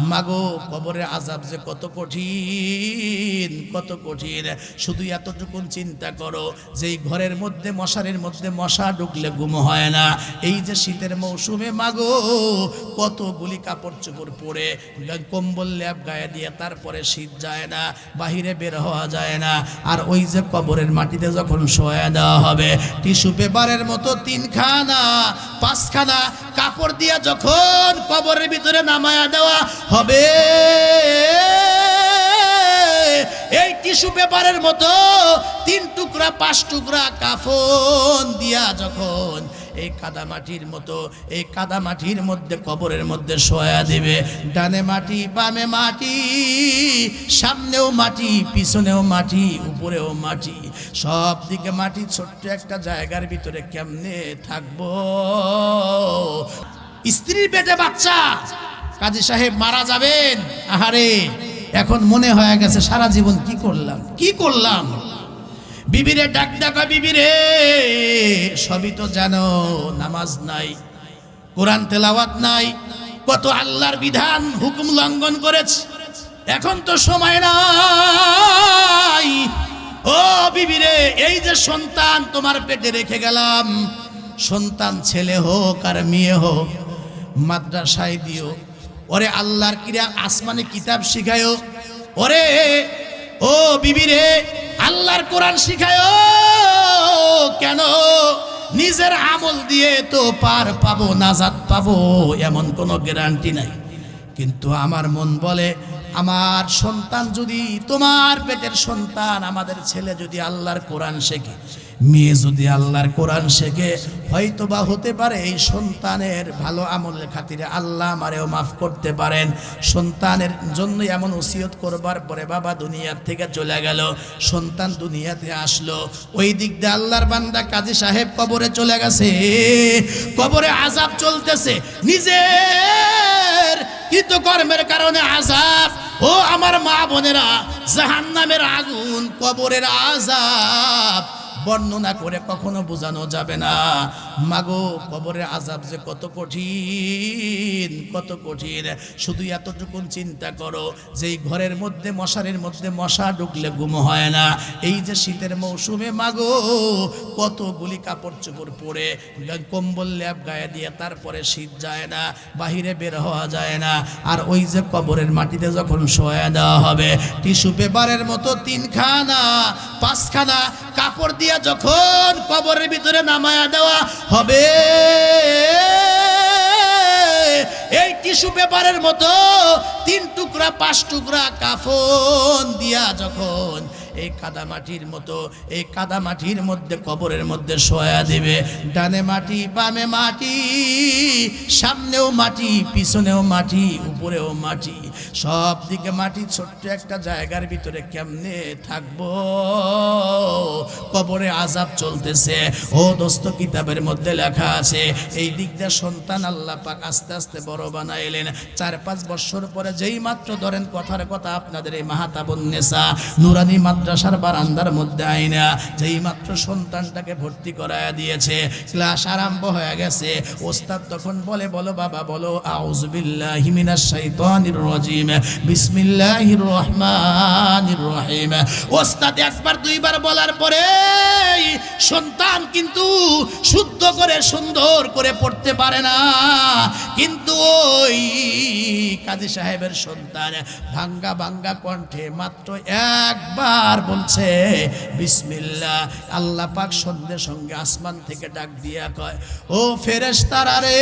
মাগো কবরের আযাব যে কত কঠিন, কত কঠিন। শুধু এতটুকুন চিন্তা করো যে এই ঘরের মধ্যে মশারির মধ্যে মশা ঢুকলে ঘুম হয় না। এই যে শীতের মৌসুমে মাগো কতগুলি কাপড় চোপড় পরে কম্বল ল্যাপ গায়ে দিয়ে তারপরে শীত যায় না, বাহিরে বের হওয়া যায় না। আর ওই যে কবরের মাটিতে যখন শোয়া দেওয়া হবে, টিস্যু পেপারের মতো 3খানা 5খানা কাপড় দিয়ে যখন কবরের ভিতরে নামায়া দেওয়া হবে, এই টিস্যু পেপারের মতো 3 টুকরা 5 টুকরা কাফন দিয়া যখন এই কাদামাটির মতো এই কাদামাটির মধ্যে কবরের মধ্যে শোয়া দিবে, ডানে মাটি বামে মাটি, সামনেও মাটি পিছনেও মাটি উপরেও মাটি, সব দিকে মাটি, ছোট্ট একটা জায়গার ভিতরে কেমনে থাকবো? স্ত্রীর পেটে বাচ্চা, কাজী সাহেব মারা যাবেন, আহারে এখন মনে হয়ে গেছে সারা জীবন কি করলাম। বিবিরে ডাক ডাকা, বিবিরে সবই তো জানো, নামাজ নাই, কোরআন তেলাওয়াত নাই, কত আল্লাহর বিধান হুকুম লঙ্ঘন করেছে, এখন তো সময় নাই। ও বিবিরে, এই যে সন্তান তোমার পেটে রেখে গেলাম, সন্তান ছেলে হোক আর মেয়ে হোক, মাদ্রাসায় দিও, ওরে আল্লাহর কিরা আসমানে কিতাব শিখায়ও, ওরে ও বিবিরে আল্লাহর কোরআন শিখায়। কেন? নিজের আমল দিয়ে তো পার পাবো, নাজাত পাবো এমন কোনো গ্যারান্টি নাই। কিন্তু আমার মন বলে, আমার সন্তান যদি, তোমার পেটের সন্তান, আমাদের ছেলে যদি আল্লাহর কোরআন শেখে, মেয়ে যদি আল্লাহর কোরআন শেখে, হয়তো বা হতে পারে এই সন্তানের ভালো আমলের খাতিরে আল্লাহ আমারেও মাফ করতে পারেন। সন্তানের জন্য এমন ওসিয়ত করবার পরে বাবা দুনিয়ার থেকে চলে গেল, সন্তান দুনিয়াতে আসলো, ওই দিক দিয়ে আল্লাহর বান্দা কাজী সাহেব কবরে চলে গেছে, কবরে আযাব চলতেছে, নিজের কৃতকর্মের কারণে আযাব। ও আমার মা বোনেরা, জাহান্নামের আগুন, কবরের আযাব বর্ণনা করে কখনো বোঝানো যাবে না। মাগো কবরের আযাব যে কত কঠিন, কত কঠিন। শুধু এতটুকুন চিন্তা করো যে এই ঘরের মধ্যে মশারির মধ্যে মশা ঢুকলে ঘুম হয় না। এই যে শীতের মৌসুমে মাগো কতগুলি কাপড় চোপড় পরে কম্বল ল্যাপ গায়ে দিয়ে তারপরে শীত যায় না, বাহিরে বের হওয়া যায় না। আর ওই যে কবরের মাটিতে যখন শোয়া দেওয়া হবে, টিস্যু পেপারের মতো 3খানা 5খানা কাপড় দিয়ে যখন কবরের ভিতরে নামায়া দেওয়া হবে, এই টিস্যু পেপারের মতো 3 টুকরা 5 টুকরা কাফন দিয়া যখন এই কাদামাটির মতো এই কাদামাটির মধ্যে কবরের মধ্যে শোয়া দিবে, ডানে মাটি বামে মাটি, সামনেও মাটি পিছনেও মাটি উপরেও মাটি, সব দিকে মাটি, ছোট্ট একটা জায়গার ভিতরে কেমনে থাকবো? কবরে আযাব চলতেছে। ও দোস্ত, কিতাবের মধ্যে লেখা আছে, এই দিক দিয়ে সন্তান আল্লাহ পাক আস্তে আস্তে বড় বানাইলেন। 4-5 বছর পরে যেই মাত্র ধরেন কথার কথা আপনাদের এই মাহাতাবুন্নেসা নুরানি মাদ্রাসার বারান্দার মধ্যে আইনা যেই মাত্র সন্তানটাকে ভর্তি করায়া দিয়েছে, ক্লাস আরম্ভ হয়ে গেছে, ওস্তাদ তখন বলে, বলো বাবা বলো, আউযু বিল্লাহি মিনাশ শাইতানির রাজিম, বিসমিল্লাহির রহমানির রহিম। ওস্তাদ একবার দুইবার বলার পরে সন্তান কিন্তু শুদ্ধ করে সুন্দর করে পড়তে পারে না। কিন্তু ওই কাজী সাহেবের সন্তান ভাঙ্গা ভাঙ্গা কণ্ঠে মাত্র একবার বলছে বিসমিল্লাহ। আল্লাহ পাক সঙ্গে সঙ্গে আসমান থেকে ডাক দিয়া কয়, ও ফেরেশতারা রে,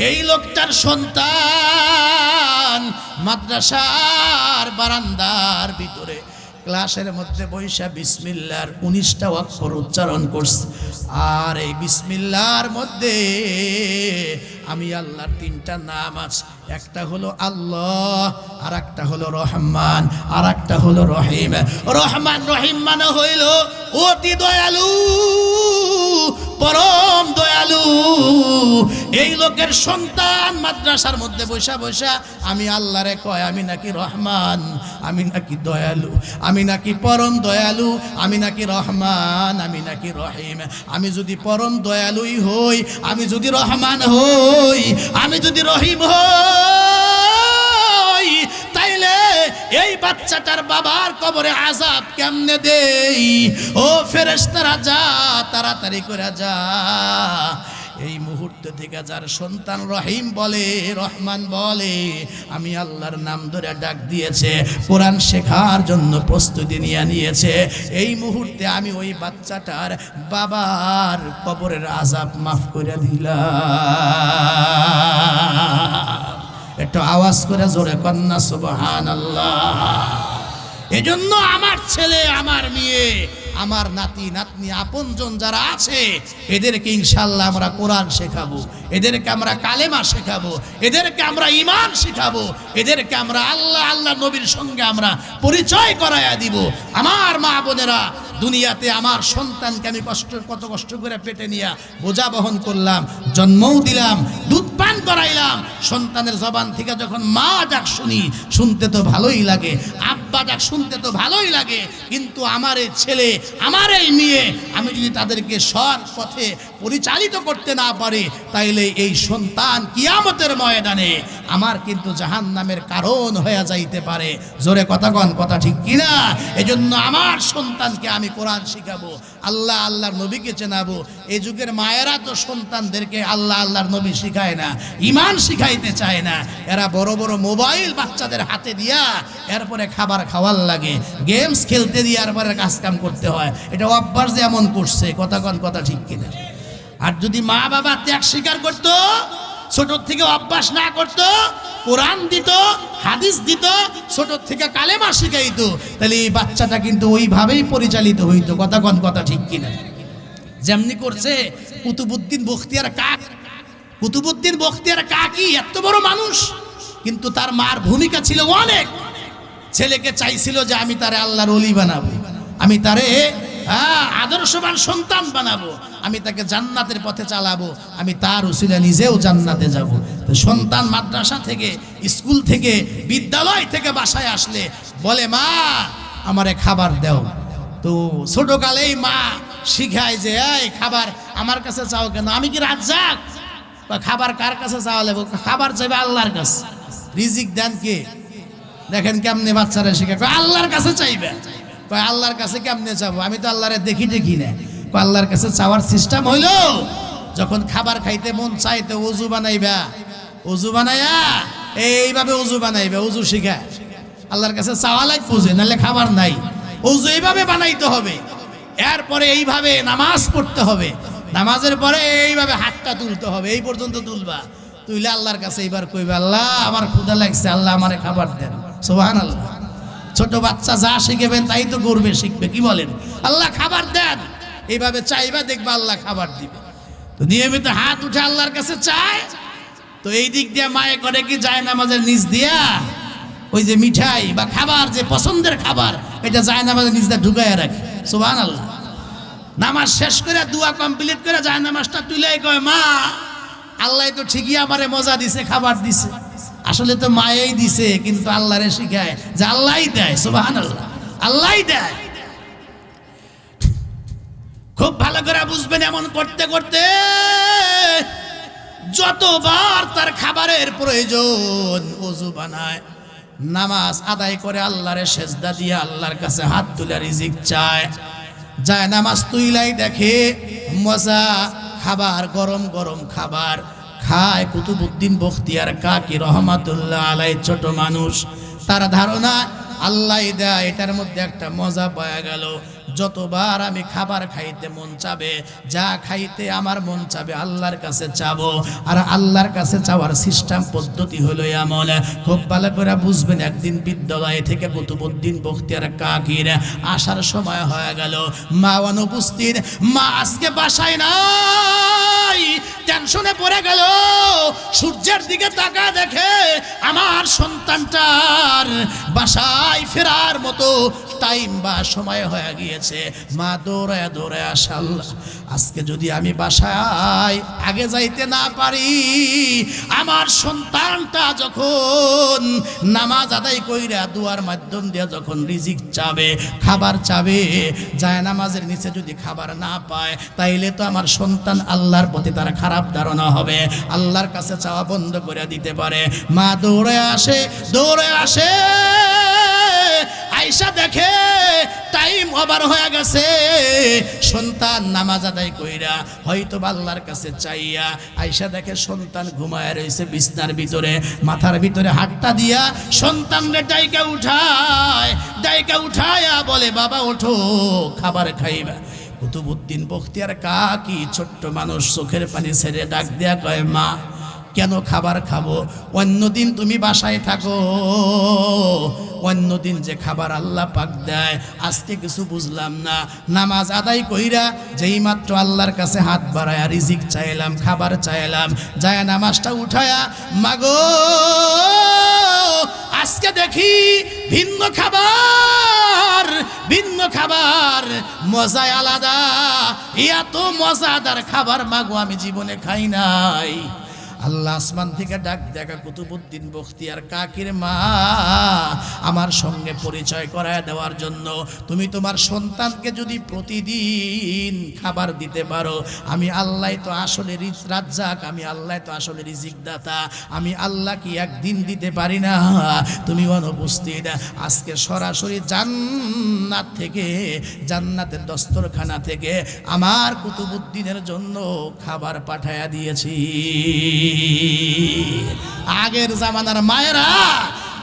এই লোকটার সন্তান মাদ্রাসার বারান্দার ভিতরে ক্লাসের মধ্যে বৈশা বিসমিল্লাহর 19টা অক্ষর উচ্চারণ করছে। আর এই বিসমিল্লাহর মধ্যে আমি আল্লাহর 3টা নাম আছে, একটা হলো আল্লাহ, আর একটা হলো রহমান, আর একটা হলো রহিম। রহমান রহিম মানে হইল অতি দয়ালু, পরম দয়ালু। এই লোকের সন্তান মাদ্রাসার মধ্যে বসা বসা আমি আল্লাহরে কয় আমি নাকি রহমান, আমি নাকি দয়ালু, আমি নাকি পরম দয়ালু, আমি নাকি রহমান, আমি নাকি রহিম। আমি যদি পরম দয়ালুই হই, আমি যদি রহমান হই, আমি যদি রহিম হই, তাইলে এই বাচ্চাটার বাবার কবরে আযাব কেমনে দেই? ও ফেরেশতারা যা, তাড়াতাড়ি করে যা। এই মুহূর্ত থেকে যার সন্তান রহিম বলে, রহমান বলে, আমি আল্লাহর নাম ধরে ডাক দিয়েছে, কোরআন শেখার জন্য প্রস্তুতি নিয়েছে, এই মুহূর্তে আমি ওই বাচ্চাটার বাবার কবরের আযাব মাফ করে দিলাম। একটু আওয়াজ করে জোরে কন্যা সুবহানাল্লাহ। এজন্য আমার ছেলে, আমার মেয়ে, আমার নাতি নাতনি, আপনজন যারা আছে, এদেরকে ইনশাআল্লাহ আমরা কোরআন শেখাবো, এদেরকে আমরা কালেমা শেখাবো, এদেরকে আমরা ঈমান শেখাবো, এদেরকে আমরা আল্লাহ আল্লাহ নবীর সঙ্গে আমরা পরিচয় করায়া দিব। আমার মা বোনেরা, দুনিয়াতে আমার সন্তানকে আমি কত কষ্ট করে পেটে নিয়ে বোঝা বহন করলাম, জন্মও দিলাম, দুধ পান করাইলাম। সন্তানের জবান থেকে যখন মা ডাক শুনি, শুনতে তো ভালোই লাগে, আব্বা ডাক শুনতে তো ভালোই লাগে, কিন্তু আমার এই ছেলে, আমার এই মেয়ে, আমি যদি তাদেরকে সৎ পথে পরিচালিত করতে না পারি, তাইলে এই সন্তান কিয়ামতের ময়দানে আমার কিন্তু জাহান্নামের কারণ হয়ে যাইতে পারে। জোরে কথা কন, কথা ঠিক কিনা? এজন্য আমার সন্তানকে আমি কোরআন শিখাবো, আল্লাহ আল্লাহর নবীকে চেনাবো। এই যুগের মায়েরা তো সন্তানদেরকে আল্লাহ আল্লাহর নবী শিখায় না, ঈমান শিখাইতে চায় না। এরা বড় বড় মোবাইল বাচ্চাদের হাতে দিয়া এরপরে খাবার খাওয়ার লাগে, গেমস খেলতে দিয়ে এরপরে কাজ কাম করতে হয়। এটা অভ্যাস যেমন করছে, কথা কন, কথা ঠিক কিনা? আর যদি মা বাবা ত্যাগ স্বীকার করতো, ছোট থেকে অভ্যাস না করতো, কোরআন দিত, হাদিস দিত, ছোট থেকে কালেমা শিখাইতো, তাহলে এই বাচ্চাটা কিন্তু ওইভাবেই পরিচালিত হইতো। কথা কন, কথা ঠিক কিনা? যেমনি করছে কুতুবউদ্দিন বখতিয়ার কাক। কুতুবউদ্দিন বখতিয়ার কাকই এত বড় মানুষ, কিন্তু তার মার ভূমিকা ছিল অনেক। ছেলেকে চাইছিল যে আমি তারে আল্লাহর ওলি বানাবো, আমি তারে আদর্শবান সন্তান বানাবো, আমি তাকে জান্নাতের পথে চালাবো, আমি তার উসিলা নিজেও জান্নাতে যাব। তো সন্তান মাদ্রাসা থেকে, স্কুল থেকে, বিদ্যালয় থেকে বাসায় আসলে বলে, মা আমারে খাবার দাও। তো ছোটকালেই মা শিখায় যে এই খাবার আমার কাছে চাও কেন? আমি কি রাজ্জাক? খাবার কার কাছে চাওয়া লাগবে? খাবার চাইবে আল্লাহর কাছে। রিজিক দেন কে? দেখেন কেমনে বাচ্চারা শিখে, আল্লাহর কাছে চাইবে। আল্লাহর কাছে কেমনে চাবো? আমি তো আল্লাহরে দেখি না। আল্লাহর কাছে চাওয়ার সিস্টেম হইলো, যখন খাবার খাইতে মন চাইতে উজু বানাইবা, উজু বানাইয়া এইভাবে উজু বানাইবা, উজু শিখা আল্লাহর কাছে চাওয়া লাগবে, বুঝে নাহলে খাবার নাই। উজু এইভাবে বানাইতে হবে, এরপরে এইভাবে নামাজ পড়তে হবে, নামাজের পরে এইভাবে হাতটা তুলতে হবে, এই পর্যন্ত তুলবা। তুইলে আল্লাহর কাছে এইবার কইবে, আল্লাহ আমার ক্ষুধা লাগছে, আল্লাহ আমারে খাবার দেন। সুবহানাল্লাহ। ছোট বাচ্চা যা শিখবেন তাই তো করবে, শিখবে। কি বলেন? আল্লাহ খাবার দেন, এইভাবে চাইবা, দেখবা আল্লাহ খাবার দিবে। তো নিয়মিত হাত উঠে আল্লাহর কাছে চায়। তো এই দিক দিয়ে মায়ে করে কি, যায় নামাজের নিচ দিয়া ওই যে মিঠাই বা খাবার, যে পছন্দের খাবার, এটা যায় নামাজের নিচ দিয়ে ঢুকাইয়া রাখে। সুবহানাল্লাহ। নামাজ শেষ করে দোয়া কমপ্লিট করে যায় নামাজটা তুলেই কয়, মা আল্লাহ তো ঠিকই আমারে মজা দিছে, খাবার দিছে। আসলে তো মায়েই দিছে, কিন্তু আল্লাহরে শিখায় যে আল্লাহই দেয়। সুবহানাল্লাহ, আল্লাহই দেয়। খুব ভালো করে বুঝবেন, এমন করতে করতে যতবার তার খাবারের প্রয়োজন, ওযু বানায়, নামাজ আদায় করে, আল্লাহরে সেজদা দিয়ে আল্লাহর কাছে হাত তুলে রিজিক চায়, যায় নামাজ তুইলাই দেখে মজা খাবার, গরম গরম খাবার খায়। কুতুবউদ্দিন বখতিয়ার কাকি রহমাতুল্লাহ আলাইহি, ছোট মানুষ, তার ধারণা আল্লাহ দেয়, এটার মধ্যে একটা মজা পাওয়া গেল। যতবার আমি খাবার খাইতে মন চাবে, যা খাইতে আমার মন চাবে, আল্লাহর কাছে চাবো। আর আল্লাহর কাছে চাওয়ার সিস্টেম পদ্ধতি হলো এমন, খুব ভালো করে বুঝবেন। একদিন বিদ্যালয় থেকে কুতুবউদ্দিন বখতিয়ার কাকির আসার সময় হয়ে গেল, মা অনুপস্থিত। মা আজকে বাসায় নাই, টেনশনে পড়ে গেল। সূর্যের দিকে তাকা দেখে আমার সন্তানটার বাসায় ফেরার মতো টাইম বা সময় হয়ে গিয়েছে। গেছে, মা দৌড়ায় দৌড়ায় আসে, আল্লাহ আজকে যদি আমি বাসায় আগে যাইতে না পারি, আমার সন্তানটা যখন নামাজ আদায় কইরা দুয়ার মাধ্যম দিয়ে যখন রিজিক চাবে, খাবার চাবে, যায় নামাজের নিচে যদি খাবার না পায়, তাইলে তো আমার সন্তান আল্লাহর প্রতি তার খারাপ ধারণা হবে, আল্লাহর কাছে চাওয়া বন্ধ করে দিতে পারে। মা দৌড়ে আসে, দৌড়ে আসে, আয়েশা দেখে টাইম ওভার হয়ে গেছে, সন্তান নামাজ আদায় কইরা হয়তো আল্লাহর কাছে চাইয়া, আয়েশা দেখে সন্তান ঘুমায় রয়েছে বিছনার ভিতরে, মাথার ভিতরে হাতটা দিয়া সন্তানরে ডাইকা উঠায়া বলে, বাবা ওঠো, খাবার খাইবা। কুতুবউদ্দিন বখতিয়ার কাকি ছোট্ট মানুষ, চোখের পানি ছেড়ে ডাক দেয়া কয়, মা কেন খাবার খাবো? অন্যদিন তুমি বাসায় থাকো, অন্যদিন যে খাবার আল্লাহ পাক দেয়, আজকে কিছু বুঝলাম না। নামাজ আদায় কইরা যেই মাত্র আল্লাহর কাছে হাত বাড়ায়া রিজিক চাইলাম, খাবার চাইলাম, যায় নামাজটা উঠায়া, মাগো আজকে দেখি ভিন্ন খাবার, মজায় আলাদা, এত মজাদার খাবার মাগো আমি জীবনে খাই নাই। আল্লাহ আসমান থেকে ডাক দেখা, কুতুবউদ্দিন বখতিয়ার কাকির মা, আমার সঙ্গে পরিচয় করায় দেওয়ার জন্য তুমি তোমার সন্তানকে যদি প্রতিদিন খাবার দিতে পারো, আমি আল্লাহ তো আসলে রাজ্জাক, আমি আল্লাহ তো আসলে রিজিক দাতা, আমি আল্লাহ কি একদিন দিতে পারি না? তুমি অনুপস্থিত, আজকে সরাসরি জান্নাত থেকে, জান্নাতের দস্তরখানা থেকে আমার কুতুবউদ্দিনের জন্য খাবার পাঠায়া দিয়েছি। আগের জামানার মায়েরা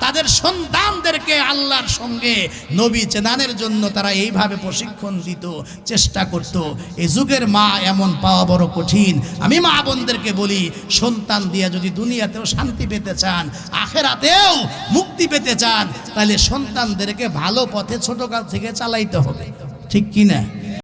তাদের সন্তানদেরকে আল্লাহর সঙ্গে নবী চেনানোর জন্য তারা এইভাবে প্রশিক্ষণ দিত, চেষ্টা করত। এই যুগের মা এমন পাওয়া বড় কঠিন। আমি মা বোনদেরকে বলি, সন্তান দিয়ে যদি দুনিয়াতেও শান্তি পেতে চান, আখেরাতেও মুক্তি পেতে চান, তাহলে সন্তানদেরকে ভালো পথে ছোটকাল থেকে চালাইতে হবে, ঠিক কি না?